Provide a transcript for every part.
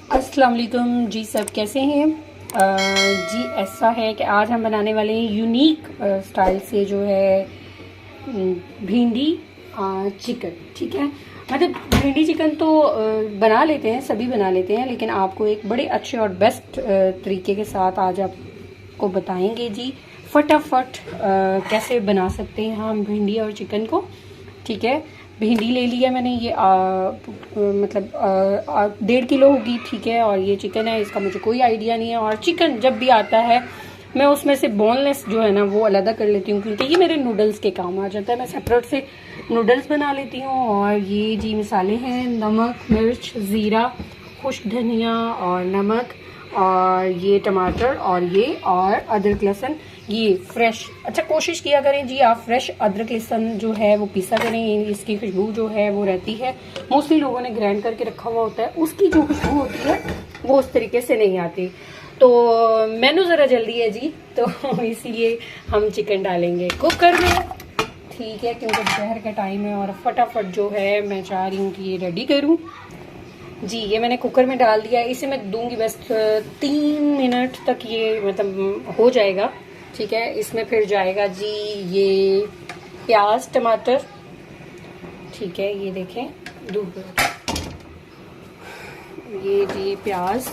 अस्सलाम वालेकुम जी, सब कैसे हैं। जी ऐसा है कि आज हम बनाने वाले हैं यूनिक स्टाइल से जो है भिंडी चिकन। ठीक है, मतलब भिंडी चिकन तो बना लेते हैं, सभी बना लेते हैं, लेकिन आपको एक बड़े अच्छे और बेस्ट तरीके के साथ आज आपको बताएंगे जी फटाफट कैसे बना सकते हैं हम भिंडी और चिकन को। ठीक है, भिंडी ले लिया मैंने, ये मतलब 1.5 किलो होगी। ठीक है, और ये चिकन है, इसका मुझे कोई आइडिया नहीं है। और चिकन जब भी आता है मैं उसमें से बोनलेस जो है ना वो अलग कर लेती हूँ, क्योंकि ये मेरे नूडल्स के काम आ जाता है। मैं सेपरेट से नूडल्स बना लेती हूँ। और ये जी मसाले हैं, नमक, मिर्च, ज़ीरा, खुश्क धनिया और नमक, और ये टमाटर और अदरक लहसुन, ये फ्रेश। अच्छा, कोशिश किया करें जी आप फ्रेश अदरक लहसुन जो है वो पीसा करें, इसकी खुशबू जो है वो रहती है। मोस्टली लोगों ने ग्राइंड करके रखा हुआ होता है, उसकी जो खुशबू होती है वो उस तरीके से नहीं आती। तो मैनू ज़रा जल्दी है जी, तो इसीलिए हम चिकन डालेंगे कुकर में। ठीक है, क्योंकि दोपहर का टाइम है और फटाफट जो है मैं चाह रही हूँ कि ये रेडी करूँ जी। ये मैंने कुकर में डाल दिया, इसे मैं दूंगी बस 3 मिनट तक, ये मतलब हो जाएगा। ठीक है, इसमें फिर जाएगा जी ये प्याज टमाटर। ठीक है, ये देखें, दूध, ये जी प्याज,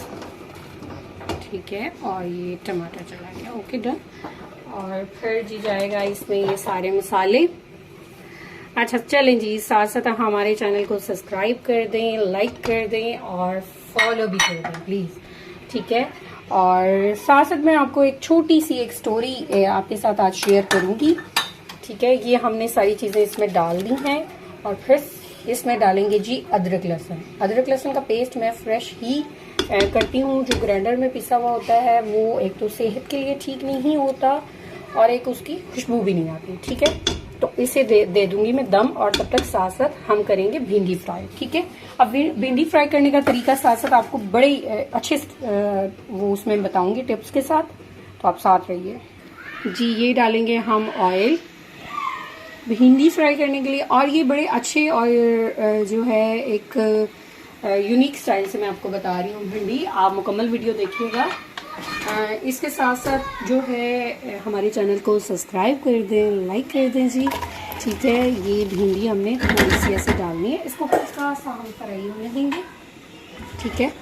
ठीक है, और ये टमाटर चला गया। Okay, done. और फिर जी जाएगा इसमें ये सारे मसाले। अच्छा चलें जी, साथ साथ हमारे चैनल को सब्सक्राइब कर दें, लाइक कर दें और फॉलो भी कर दें प्लीज़। ठीक है, और साथ साथ मैं आपको एक छोटी सी एक स्टोरी आपके साथ आज शेयर करूंगी। ठीक है, ये हमने सारी चीज़ें इसमें डाल दी हैं और फिर इसमें डालेंगे जी अदरक लहसुन। अदरक लहसुन का पेस्ट मैं फ्रेश ही करती हूँ, जो ग्राइंडर में पिसा हुआ होता है वो एक तो सेहत के लिए ठीक नहीं होता और एक उसकी खुशबू भी नहीं आती। ठीक है, तो इसे दे दूंगी मैं दम, और तब तक साथ साथ हम करेंगे भिंडी फ्राई। ठीक है, अब भिंडी फ्राई करने का तरीका साथ साथ आपको बड़े अच्छे वो उसमें बताऊंगी टिप्स के साथ, तो आप साथ रहिए जी। ये डालेंगे हम ऑयल भिंडी फ्राई करने के लिए, और ये बड़े अच्छे और जो है एक यूनिक स्टाइल से मैं आपको बता रही हूँ भिंडी। आप मुकम्मल वीडियो देखिएगा। इसके साथ साथ जो है हमारे चैनल को सब्सक्राइब कर दें, लाइक कर दें जी। ठीक है, ये भिंडी हमने थोड़ी सी ऐसे डालनी है, इसको हल्का सा हम फ्राई होने देंगे। ठीक है,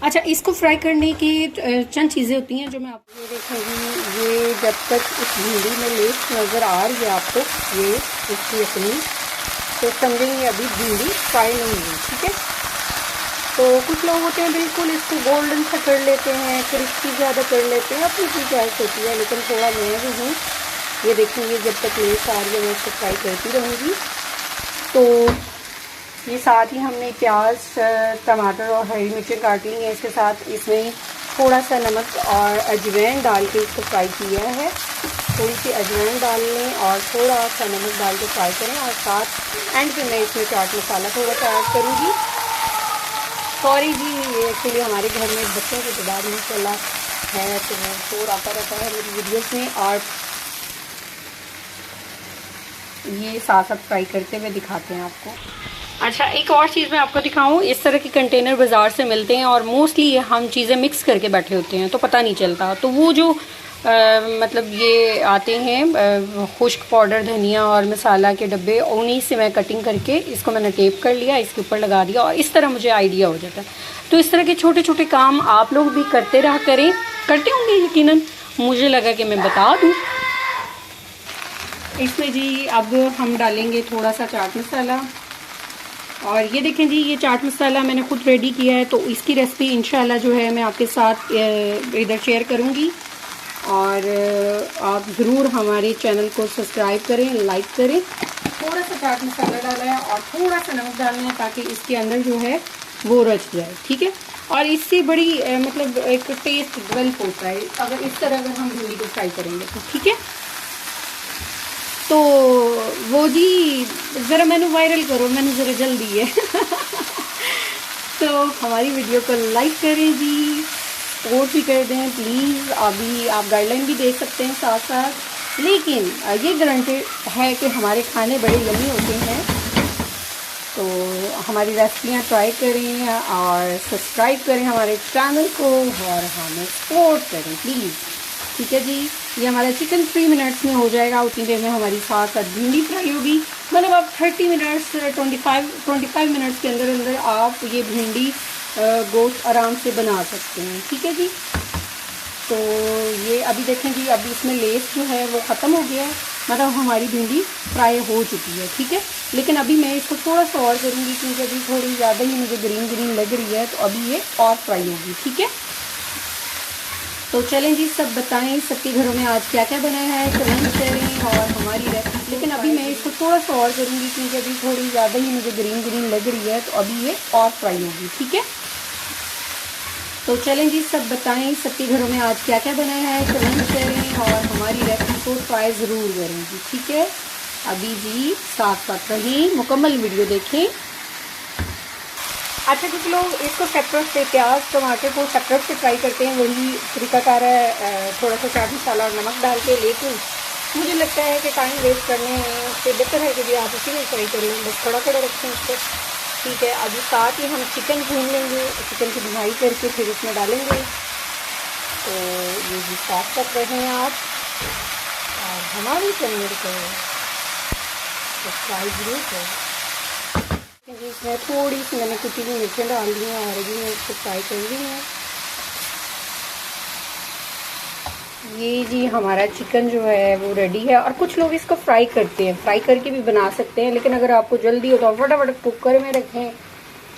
अच्छा, इसको फ्राई करने की चंद चीज़ें होती हैं जो मैं आपको देखूँगी। ये जब तक इस भिंडी में लेस नज़र आ रही है आपको, ये इसकी अपनी, तो समझेंगे अभी भिंडी फ्राई नहीं हुई। ठीक है, तो कुछ लोग होते हैं बिल्कुल इसको गोल्डन सा कर लेते हैं, क्रिस्पी ज़्यादा कर लेते हैं, अपनी की चॉइस होती है, लेकिन थोड़ा मैं भी हूँ, ये देखेंगे जब तक लेस आ रही है मैं इसको फ्राई करती रहूँगी। तो ये साथ ही हमने प्याज टमाटर और हरी मिर्ची काट ली है, इसके साथ इसमें थोड़ा सा नमक और अजवाइन डाल के इसको फ्राई किया है। थोड़ी सी अजवाइन डाल लें और थोड़ा सा नमक डाल के फ्राई करें, और साथ एंड पे मैं इसमें चाट मसाला थोड़ा सा ऐड करूँगी। सॉरी जी, ये एक्चुअली हमारे घर में बच्चों के बाद माशाल्लाह है, तो वो शोर आता रहता है मेरी वीडियोस में। और ये साथ साथ फ्राई करते हुए दिखाते हैं आपको। अच्छा, एक और चीज़ मैं आपको दिखाऊं, इस तरह के कंटेनर बाज़ार से मिलते हैं और मोस्टली हम चीज़ें मिक्स करके बैठे होते हैं तो पता नहीं चलता। तो वो जो मतलब ये आते हैं खुश्क पाउडर धनिया और मसाला के डब्बे, उन्हीं से मैं कटिंग करके इसको मैंने टेप कर लिया, इसके ऊपर लगा दिया, और इस तरह मुझे आइडिया हो जाता है। तो इस तरह के छोटे छोटे काम आप लोग भी करते रहा करें, करते होंगे यकीनन, मुझे लगा कि मैं बता दूँ। इसमें जी अब हम डालेंगे थोड़ा सा चाट मसाला, और ये देखें जी ये चाट मसाला मैंने खुद रेडी किया है, तो इसकी रेसिपी इंशाल्लाह जो है मैं आपके साथ इधर शेयर करूँगी। और आप ज़रूर हमारे चैनल को सब्सक्राइब करें, लाइक करें। थोड़ा सा चाट मसाला डाला है और थोड़ा सा नमक डालना है ताकि इसके अंदर जो है वो रच जाए। ठीक है, और इससे बड़ी मतलब एक टेस्ट डेवलप होता है अगर इस तरह अगर हम भिंडी को फ्राई करेंगे तो। ठीक है, तो वो जी ज़रा मैंने वायरल करो, मैंने ज़रा जल्दी है तो हमारी वीडियो को लाइक करें जी, सपोर्ट भी कर दें प्लीज़। अभी आप गाइडलाइन भी दे सकते हैं साथ साथ, लेकिन ये गारंटेड है कि हमारे खाने बड़े यम्मी होते हैं। तो हमारी रेसिपियाँ ट्राई करें और सब्सक्राइब करें हमारे चैनल को और हमें सपोर्ट करें प्लीज़। ठीक है जी, ये हमारा चिकन 3 मिनट्स में हो जाएगा। उतनी देर में हमारी साथ भिंडी फ्राई होगी। मतलब आप 30 मिनट्स 25 मिनट्स के अंदर अंदर आप ये भिंडी गोश्त आराम से बना सकते हैं। ठीक है जी, तो ये अभी देखें जी, अभी इसमें लेस जो है वो ख़त्म हो गया है, मतलब हमारी भिंडी फ्राई हो चुकी है। ठीक है, लेकिन अभी मैं इसको थोड़ा सा और करूँगी क्योंकि अभी थोड़ी ज़्यादा ही मुझे ग्रीन ग्रीन लग रही है, तो अभी ये और फ्राई होगी। ठीक है, तो चलें जी, सब बताएं सबके घरों में आज क्या क्या बनाया है, कमेंट करें और हमारी रेसिपी। लेकिन अभी मैं इसको थोड़ा सा और करूँगी क्योंकि अभी थोड़ी ज़्यादा ही मुझे ग्रीन ग्रीन लग रही है, तो अभी ये और फ्राई होगी। ठीक है, तो चलें जी, सब बताएं सबके घरों में आज क्या क्या बनाया है, कमेंट करें और हमारी रेसिपी को ट्राई ज़रूर करें जी। ठीक है, अभी जी साथ साथ रहें, मुकम्मल वीडियो देखें। अच्छा, कुछ लोग इसको सेपरेट से प्याज टमाटर को सेपरेट से फ्राई करते हैं, वही तरीकाकार है, थोड़ा सा चाट मसाला और नमक डाल के। लेकिन मुझे लगता है कि टाइम वेस्ट करने से बेहतर है कि भी आप इसी में फ्राई कर लें, बस थोड़ा थोड़ा रखें इसको। ठीक है, अभी साथ ही हम चिकन भून लेंगे, चिकन की भुनाई करके फिर इसमें डालेंगे। तो ये भी साथ साथ रहें आप और हमारी चैनल को सब्सक्राइब जरूर करें। इसमें थोड़ी सी मैंने कुटी हुई मिर्चें डाल दी हैं और अभी मैं इसको फ्राई कर ली हूँ। ये जी हमारा चिकन जो है वो रेडी है। और कुछ लोग इसको फ्राई करते हैं, फ्राई करके भी बना सकते हैं, लेकिन अगर आपको जल्दी हो तो फटाफट कुकर में रखें,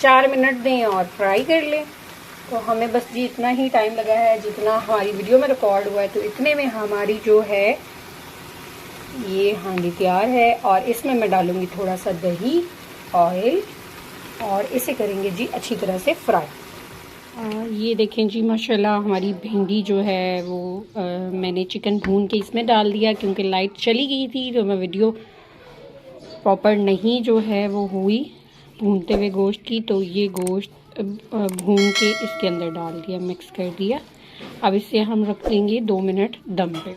4 मिनट दें और फ्राई कर लें। तो हमें बस जी इतना ही टाइम लगा है जितना हमारी वीडियो में रिकॉर्ड हुआ है। तो इतने में हमारी जो है ये हांडी तैयार है और इसमें मैं डालूंगी थोड़ा सा दही, ऑयल और इसे करेंगे जी अच्छी तरह से फ्राई। ये देखें जी माशाल्लाह हमारी भिंडी जो है वो मैंने चिकन भून के इसमें डाल दिया क्योंकि लाइट चली गई थी, तो मैं वीडियो प्रॉपर नहीं जो है वो हुई भूनते हुए गोश्त की। तो ये गोश्त भून के इसके अंदर डाल दिया, मिक्स कर दिया। अब इसे हम रख देंगे 2 मिनट दम पे।